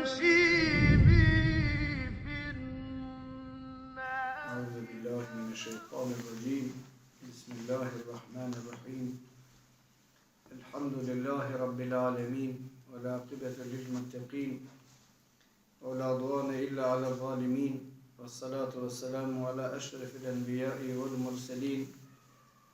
أعوذ بالله من الشيطان الرجيم بسم الله الرحمن الرحيم الحمد لله رب العالمين والعاقبة للمتقين ولا عدوان إلا على الظالمين والصلاة والسلام على أشرف الأنبياء والمرسلين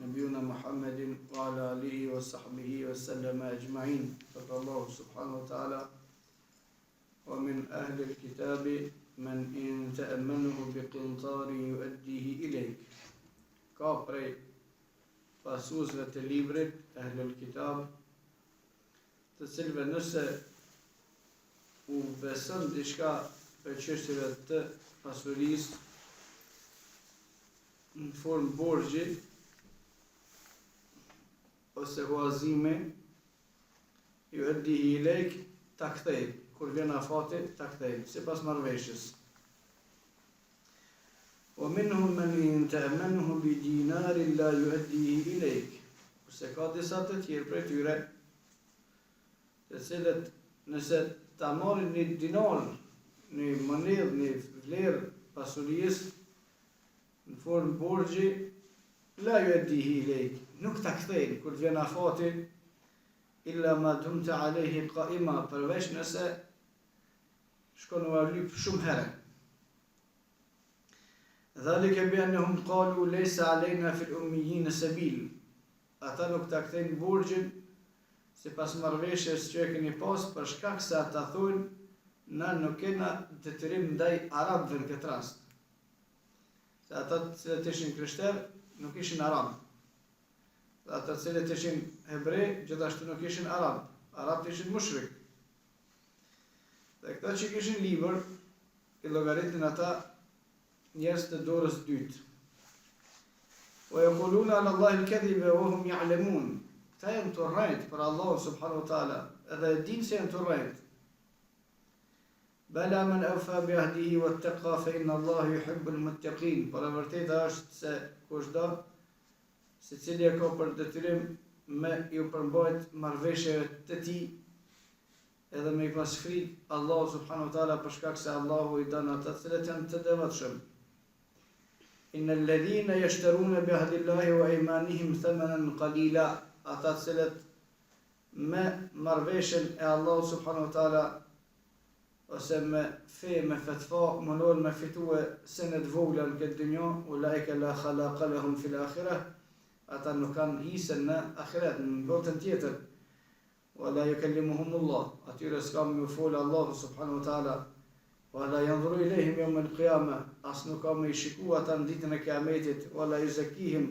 نبينا محمد وعلى آله وصحبه وسلم أجمعين. قال الله سبحانه وتعالى ومن أهل الكتاب من إن تأمنه بقنطار يؤديه إليك. Ka prej pasuesve të librit, Ahlul Kitab, të cilëve nëse u beson diçka për çështjeve të pasurisë në formë borxhi ose huazime, yu'addihi ilayk, ta kthej, kur vjen afati ta kthej, sipas marrëveshjes. ومنهم من إن تأمنه بدينار لا يؤديه إليك. Ose ka disa të tjerë prej tyre, të cilët nëse ta marrin një dinar, një monedhë, një vlerë pasurisë në formë borxhi, la yu'addihi ilayk, nuk ta kthejnë kur vjen afati, illa ma dumta alayhi qa'ima, përveç nëse shkon u lyp shumë herë. Dhalika bi'annahum qalu laysa alayna fil ummiyyin sabil. Ata nuk ta kthejnë borxhin sipas marrëveshjes që e keni pas, për shkak se ata thonë na nuk kena detyrim ndaj arabëve në këtë rast. Se ata që ishin krishterë nuk ishin arab. Dhe ata që ishin hebrej gjithashtu nuk ishin arab. Arabët ishin mushrik. Dhe këta që kishin libër i llogaritin ata njerëz të dorës dytë. ويقولون على الله الكذب وهم يعلمون. Këta janë të rrejt për Allah subhanahu wa taala, edhe e dinë se janë të rrejt. Bala man awfa bi ahdihi wattaqa fa inna Allah yuhibbul muttaqin. Por e vërteta është se kushdo secili ka për detyrim me ju përmbajt marrëveshjeve të tij, edhe me i pas frikë Allah subhanahu wa taala, për shkak se Allahu i don ata të cilët janë të devotshëm. Inna alladhina yashtaruna bi ahdillahi wa aymanihim thamanan qalila. Ata të cilët me marrëveshjen e Allah subhanahu wa taala ose me fe, me fatfa, mundohen me fitue senet vogla në këtë dynjë, ulaika la khalaqa lahum fil akhirah. Ata nuk kanë hisën në ahiret, në botën tjetër. Wala yukallimuhumullah, atyre s'kam me folë Allahu subhanahu wa taala. Wala yanzuru ilayhim yawm al-qiyamah, as nuk kam me i shiku ata në ditën e kiametit. Wala yuzakkihim,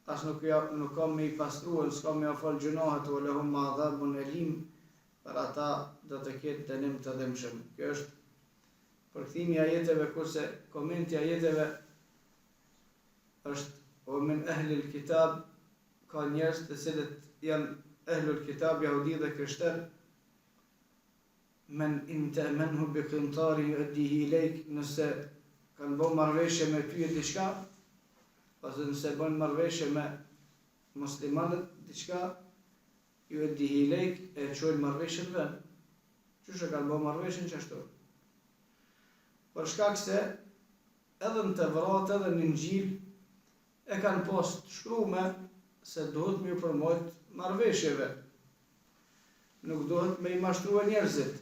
as nuk kam me i pastruan, s'kam me afal gjunahet. Wala hum adhabun alim, për ata do të ketë dënim të dëmshëm. Kjo është përkthimi i ajeteve, kurse komenti i ajeteve është o min ahlil kitab, ka njerëz të cilët janë ahlul kitab, jahudi dhe krishterë, men in ta'manhu bi qintari yu'addihi ilayk, nëse kanë bërë marrëveshje me ty diçka, ose nëse bën marrëveshje me muslimanët diçka, yu'addihi ilayk, e çojnë marrëveshjen vend. Qysh e kanë bërë marrëveshjen çashtu? Për shkak se edhe në Tevrat edhe në Injil e kanë pas të shkruar se duhet me ju përmbajt marrëveshjeve. Nuk duhet me i mashtrua njerëzit,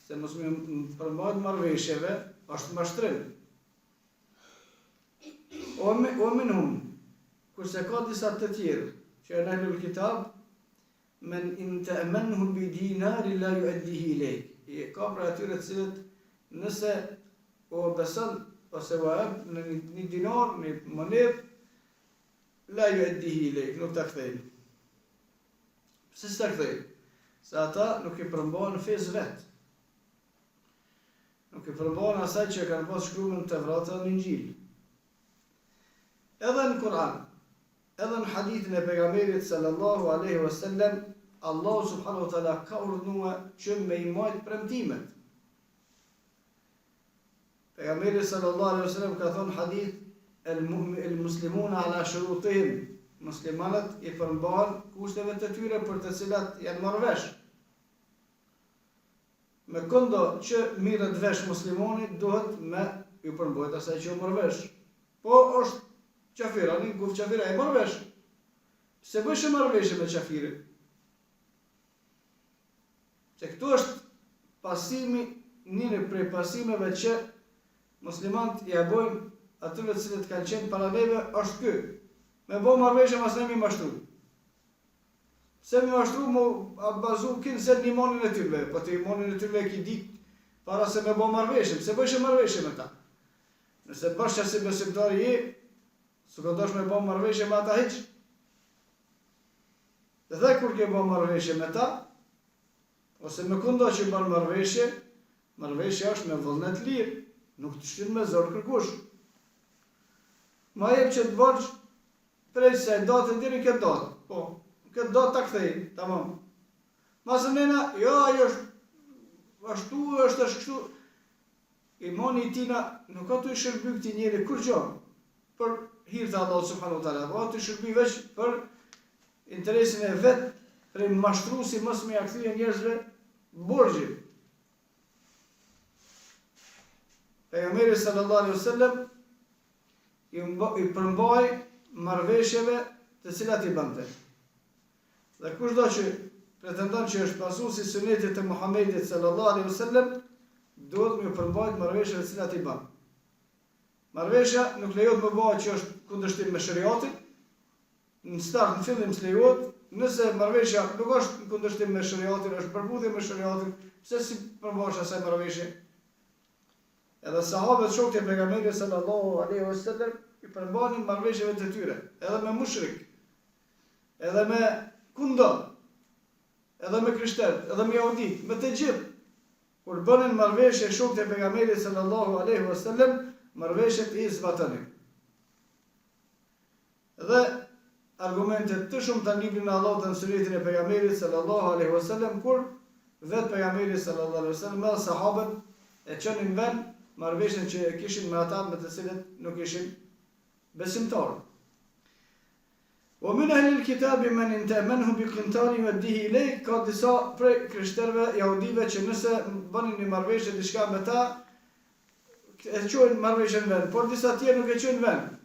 se mos me përmbajt marrëveshjeve është mashtrim. O minhum, kurse ka disa të tjerë që janë ahlul kitab, men in ta'manhu bi dinari la yu'addihi ilayk. Ka pra atyre të cilët nëse o beson ose u jep në një dinar, një monedhë, la yu'addihi ilayk, nuk ta kthejnë. Pse s'ta kthejnë? Se ata nuk i përmbajnë fes vet. Nuk i përmbajnë asaj që kanë pas shkruar në Tevrat dhe në Injil. Edhe në Kur'an, edhe në hadithin e pejgamberit sallallahu alaihi wasallam, Allahu subhanahu wa taala ka urdhëruar që me i marr premtimet. Pejgamberi sallallahu alaihi wasallam ka thënë hadith el-muslimuna ala shurutihim, muslimanët i përmbahen kushteve të tyre për të cilat janë marrë vesh. me këndo që mirët vesh muslimonit, duhet me ju përmbojt asaj që u mërvesh. Po është qafira, një guf qafira e mërvesh. Se bëjshë mërveshje me qafirin. Se këtu është pasimi, njëri prej pasimeve që muslimant i bojnë atyre të cilët kanë qenë para neve, është ky. Me bo marrëveshje mas ne mi mashtru. Se mi mashtru mu bazu kinë se një monin e tyre, po të monin e tyre ki dikt para se me bo marrëveshje, se bëjshë marrëveshje me ta. Nëse bësh që si besimtari je, së këndosh me bo marrëveshje me ata hiq. Dhe kur ke bo marrëveshje me ta, ose me kundo që bën marrëveshje është me vullnet lirë, nuk të shtin me zorë kërkush. Ma jep që të borç prej se datë diri këtë datë. Po, këtë datë ta kthej, tamam. Masë nëna, jo, ajo është ashtu, është kështu. Imani i tina nuk ka të i shërby këti njeri kur gjo, për hirë të Allah subhanahu wa taala, po të i shërby veç për interesin e vetë, prej mashtru si mos me jakthye njerëzve borxhin. Pejgamberi sallallahu alaihi wasallam i përmbaj marrëveshjeve të cilat i bënte. Dhe kushdo që pretendon që është pasuesi i sunetit të Muhamedit sallallahu alaihi wasallam, duhet me përmbajt marrëveshjeve të cilat i bën. Marrëveshja nuk lejohet më bëhet që është kundërshtim me shariatin. Në start, në fillim s'lejohet. Nëse marrëveshja nuk është në kundërshtim me shariatin, është përbudhje me shariatin, pse si përmbash asaj marrëveshje? Edhe sahabët shokët e pejgamberit sallallahu alaihi wasallam i përmbanin marrëveshjeve të tyre, edhe me mushrik, edhe me kundo, edhe me krishterët, edhe me jehudit, me të gjithë. Kur bënin marrëveshje shokët e pejgamberit sallallahu alaihi wasallam, marrëveshjet i zbatonin. Dhe argumentet të shumë të librin e Allahut dhe në sunetin e pejgamberit sallallahu alaihi wasallam, kur vetë pejgamberi sallallahu alaihi wasallam dhe sahabët e çonin vend marrëveshjen që kishin me ata me të cilët nuk ishin besimtarë. Wa min ahli al-kitabi man intamanhu bi qintarin yudihi ilayk, ka disa prej krishterëve jahudive që nëse bënin një marrëveshje diçka me ta, e çojnë marrëveshjen vend, por disa tjerë nuk e çojnë vend.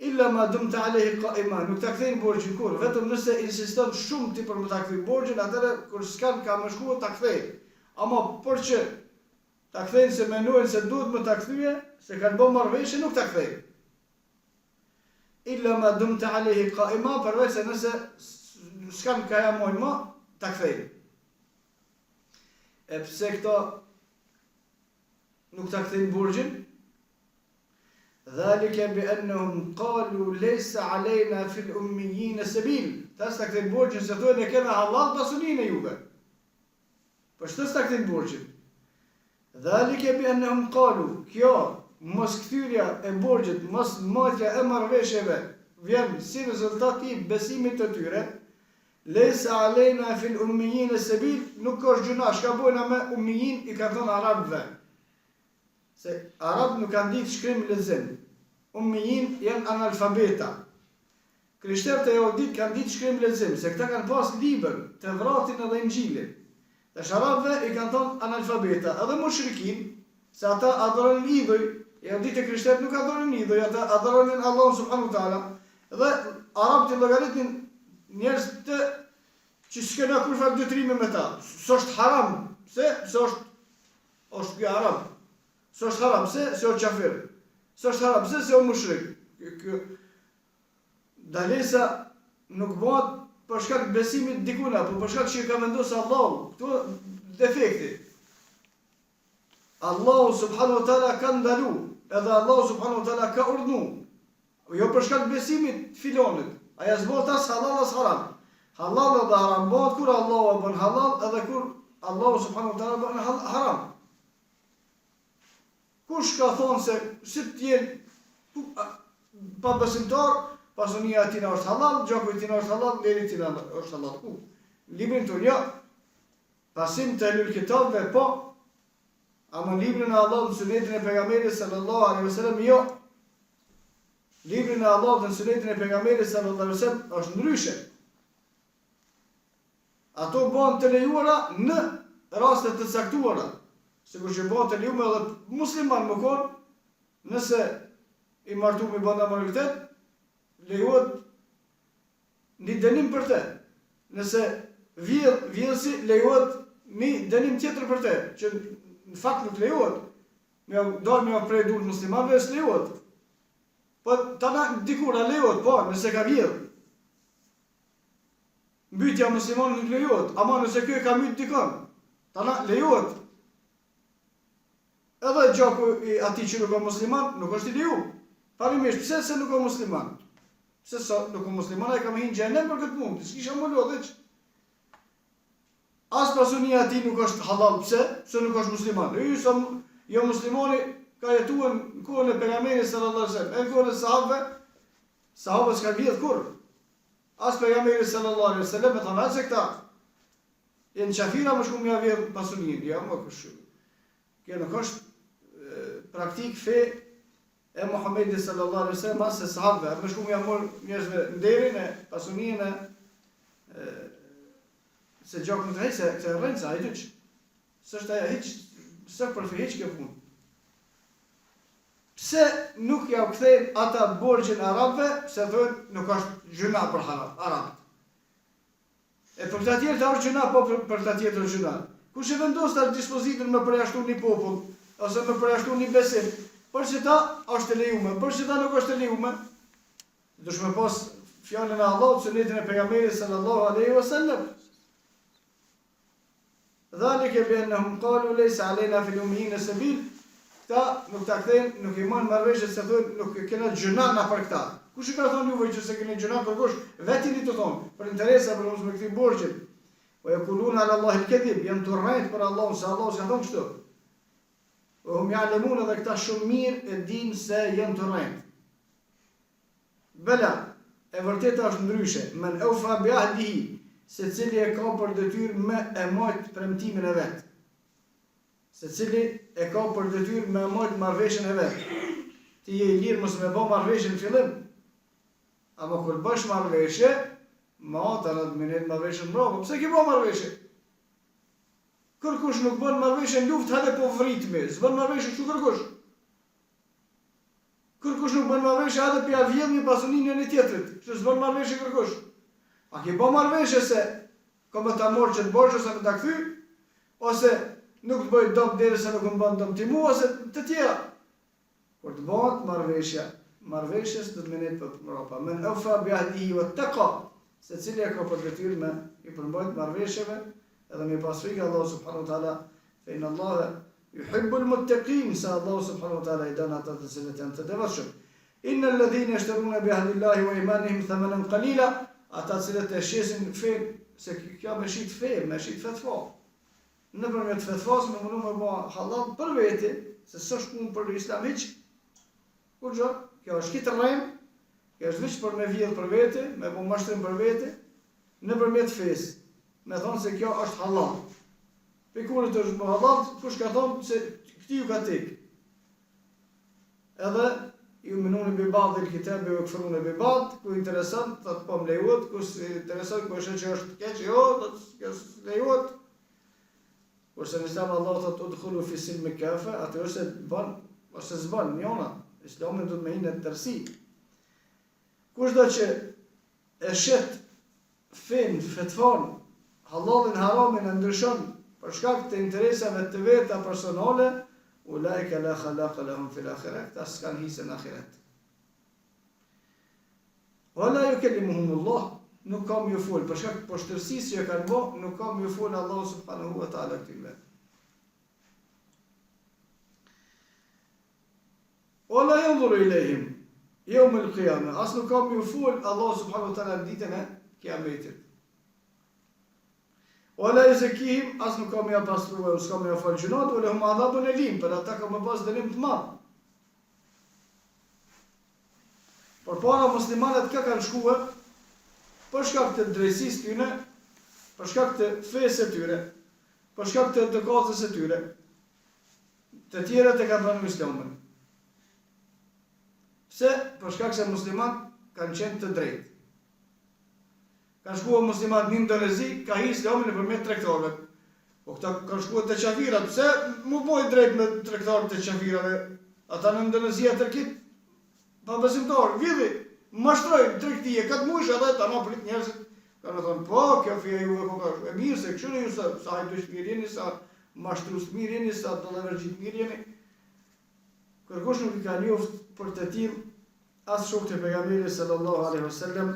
Illa ma dumta alayhi qa'ima, nuk ta kthejnë borxhin kur, vetëm nëse insiston shumë ti për më ta kthej borxhin, atëherë kur s'kan ka më shkuar ta kthej. Ama por që ta kthejnë se menojnë se duhet më ta kthye, se kanë bërë marrëveshje, nuk ta kthej. Illa ma dumta alayhi qa'ima, përveç se nëse s'kan ka jamojnë më, ta kthej. E pse këto nuk ta kthejnë borxhin? Dhalika bi annahum qalu laysa alayna fil ummiyin sabil. Tas ta kthejnë borxhin se thonë ne kemi halal pasuninë e juve. Po ç'tas ta kthejnë borxhin? Dhalika bi annahum qalu, kjo mos kthyrja e borxhit, mos marrja e marrëveshjeve vjen si rezultat i besimit të tyre. Laysa alayna fil ummiyin sabil, nuk ka gjuna, çka bojna me ummiyin i ka thënë arabëve. Se arabët nuk kanë ditë shkrim lexim. Ummiyin janë analfabeta. Krishterët e jehudit kanë ditë shkrim lexim, se këta kanë pas libër, Tevratin edhe Injilin. Tash arabëve i kanë thënë analfabeta, edhe mushrikin, se ata adhurojnë idhuj, jehudit e krishterët nuk adhurojnë idhuj, ata adhurojnë Allahun subhanahu wa taala. Dhe arabët i llogaritin njerëz të që s'kena kur fal detyrim me ta. S'është haram, pse është ky arab. S'është haram, se është kafir. S'është haram, se është mushrik. Dalesa nuk bëhet për shkak të besimit dikuna, por për shkak që ka vendosur Allahu. Këto defekti. Allahu subhanahu wa taala ka ndalu, edhe Allahu subhanahu wa taala ka urdhnu. Jo për shkak të besimit filonit. Aja s'bëhet as halal as haram. Halal dhe haram bëhet kur Allahu e bën halal, edhe kur Allahu subhanahu wa taala bën haram. Kush ka thonë se si t'jenë pa besimtar, pasunia e tina është halal, gjaku i tina është halal, deri i tina është halal. Librin të një, pasim të elul kitabve, po, ama librin e Allah në sunetin e pejgamberit sallallahu alaihi wasallam, jo. Librin e Allah në sunetin e pejgamberit sallallahu alaihi wasallam është ndryshe. Ato bëhen të lejuara në raste të caktuara, sikur që bëhet e lejuar edhe musliman më kon, nëse i martuar me banda majoritet, lejohet një dënim për të. Nëse vjedhsi, lejohet një dënim tjetër për të, që në fakt nuk lejohet. Me dalë me prej durt muslimanëve s'lejohet. Po tana dikur a lejohet, po, nëse ka vjedh. Mbytja muslimanit nuk lejohet, ama nëse ky e ka mbyt dikon, tana lejohet. Edhe gjaku i atij që nuk është musliman, nuk është i lejuar. Parimisht, pse se nuk është musliman? Pse sa nuk është musliman, ai ka më hinë xhenem për këtë punë, s'kisha më lodhëç. As pasunia e tij nuk është halal, pse? Pse nuk është musliman. Jo muslimani ka jetuar në kohën e pejgamberit sallallahu alajhi wasallam, në kohën e sahabët s'ka vjedh kurrë. As pejgamberi sallallahu alajhi wasallam e thonë se këta janë qafira më shumë nga vjedh pasuninë, jo më kështu. Kjo nuk është praktik fe e Muhamedit sallallahu alajhi wasallam as e sahabëve, më shumë janë marrë njerëzve nderin e pasuninë se gjaku të hejse, këtë rënca, ai dyq. S'është aja hiç, s'është për hiç kjo punë. Pse nuk ja u kthejnë ata borxhin arabëve, pse thonë nuk është gjuna për arabët. E për këta tjerë ta është gjuna, po për këta tjetër gjuna. Kush e vendos ta dispozitën me përjashtu një popull, ose me përjashtu një besim, për që ta është e lejume, për që ta nuk është e lejume, dush me pas fjallën e Allahut, sunetin e pejgamberit sallallahu alaihi wasallam. Dhalike bi'annahum qalu laysa alena fil ummiyina sabil. Këta nuk ta kthejnë, nuk i marrin marrëveshje se thonë nuk kena gjuna na për këta. Kush i ka thonë juve që se keni gjuna për kush? Vetini të thonë, për interesa për mos me këtij borxhin. Wa yaquluna ala Allahi al-kadhib, janë të rrejt për Allahun, se Allahu s'ka thonë kështu. Wa hum ya'lamun, edhe këta shumë mirë e dinë se janë të rrejt. Bela, e vërteta është ndryshe, men awfa bi ahdihi, secili e ka për detyrë me e marrë premtimin e vet. Secili e ka për detyrë me e marrë marrëveshjen e vet. Ti je i lirë mos me bë marrëveshjen në fillim. Ama kur bësh marrëveshje, ma ata në minet marrëveshjen mbrapa. Pse ke bë marrëveshje? Kërkush nuk bën marrëveshje në luftë, hade po vritmi. S'bën marrëveshje kështu kërkush. Kërkush nuk bën marrëveshje, hade pja vjedh një pasuninë e tjetrit. Kështu s'bën marrëveshje kërkush. A ke bë marrëveshje se ka më ta morë që të borxh ose më ta kthy, ose nuk të bëj dom derisa nuk më bën dom ti mua, ose të tjera. Kur të bëhet marrëveshja, marrëveshjes do të menet për mbrapa. Men awfa bi ahdihi wattaqa, secili ka për detyrë me i përmbajt marrëveshjeve edhe me pas frikë Allahu subhanahu wa taala, fe inna Allaha yuhibbul muttaqin, sa Allahu subhanahu wa taala i don ata të cilët janë të devotshëm. Innal ladhina yashtaruna bi ahdillahi wa imanihim thamanan qalila, ata cilët e shesin fe, se kjo me shit fe, me shit fetva. Nëpërmjet fetvas me mundu me bë halal për veti, se s'është punë për Islam hiç. Kur gjë, kjo është kitë rrem, kjo është veç për me vjedh për veti, me bë mashtrim për veti, nëpërmjet fesë. Me thonë se kjo është halal. Pikurit është më halal, kush ka thonë se këti ju ka tek. Edhe ju minuni bi ba'd il kitabi wa yakfuruna bi ba'd, ku interesant, thot po më lejohet, ku interesant, ku është që është keq, jo, kjo lejohet. Kurse në Islam Allah thot udkhulu fi silmi kafa, atë është bën ose s'bën, njona. Islami do të më hinë në tërsi. Kushdo që e shet fen, fetvan, halalin haramin e ndryshon për shkak të interesave të veta personale, ulaika la khalaqa lahum fil akhirah, ta s'kan hisën në ahiret. Wala yukallimuhum Allah, nuk kam ju fol, për shkak të poshtërsisë që kanë bë, nuk kam ju fol Allahu subhanahu wa taala këtyre. Wala yanzuru ilayhim yawm al-qiyamah, as nuk kam ju fol Allahu subhanahu wa taala ditën e kiametit. Wala yuzakihim, as nuk kam ja pastruar, s'kam ja fal gjunat, wala hum adhabun alim, për ata ka më pas dënim të madh. Por para muslimanët ka kanë shkuar për shkak të drejtësisë tyre, për shkak të fesë së tyre, për shkak të edukatës së tyre, të tjerët e kanë pranuar Islamin. Pse? Për shkak se muslimanët kanë qenë të drejtë. Kanë shkuar muslimanët në Indonezi, ka hi Islamin nëpërmjet tregtarëve. Po këta kanë shkuar te qafirat, pse mu boj drejt me tregtarët e qafirave? Ata në Indonezia tërkit pa besimtar, vjedhi, mashtrojnë tregtie, katë mush edhe ta ma prit njerëzit. Kanë thonë, po, kjo fija juve po ka e mirë se kështu ju sa hajdush mirë jeni, sa mashtrus mirë jeni, sa dollavergjit mirë jeni. Kërkush nuk I ka njoft për të tillë as shokët e pejgamberit sallallahu alaihi wasallam,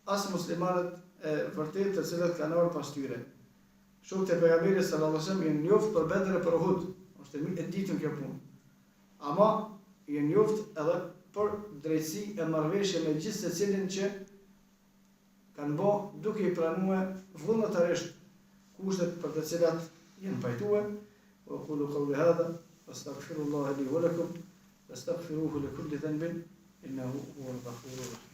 as muslimanët e vërtetë të cilët kanë ardhur pas tyre. Shokët e pejgamberit sallallahu alaihi wasallam janë njoft për Bedr e për Uhud, është e ditën kjo punë. Ama janë njoft edhe për drejtësi e marrëveshje me gjithë secilin që kanë bë duke I pranuar vullnetarisht kushtet për të cilat janë pajtuar. Wa qulu qawli hadha astaghfirullaha li wa lakum wastaghfiruhu li kulli dhanbin innahu huwal ghafurur rahim.